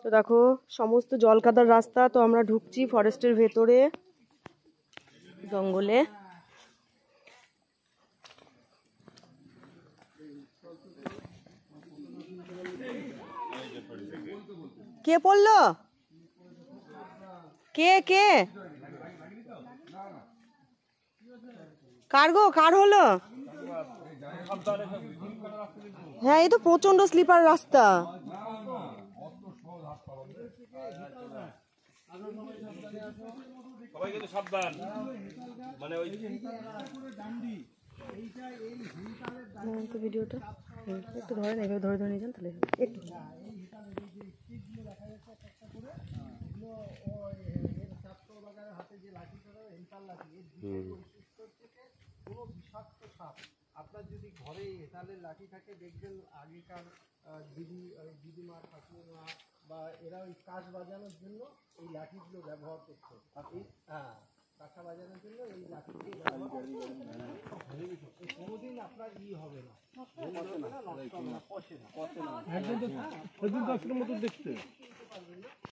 তো দেখো সমস্ত জলকাদার রাস্তা, তো আমরা ঢুকছি ফরেস্টের ভেতরে জঙ্গলে। কে পড়লো? কে কে কার গো, কার হলো? হ্যাঁ, এই তো প্রচন্ড স্লিপার রাস্তা। সবাই কিন্তু সাবধান, মানে ওই ভিডিওটা একটু ধরে নেবে, ধরে ধরে নিয়ে যান তাহলে একটু। আপনার যদি ঘরে এতালের লাঠি থাকে, দেখবেন আগেকার দিদিমা ঠাকুমা বা এরা ওই কাঁচ বাজানোর জন্য এই লাঠিগুলো ব্যবহার করতো। হ্যাঁ, কাঁচা বাজানোর জন্য এই লাঠিগুলো ব্যবহার করতো। কোনোদিন আপনার হবে না, নষ্ট হবে না, পচে না, একদম তো মতো দেখতে।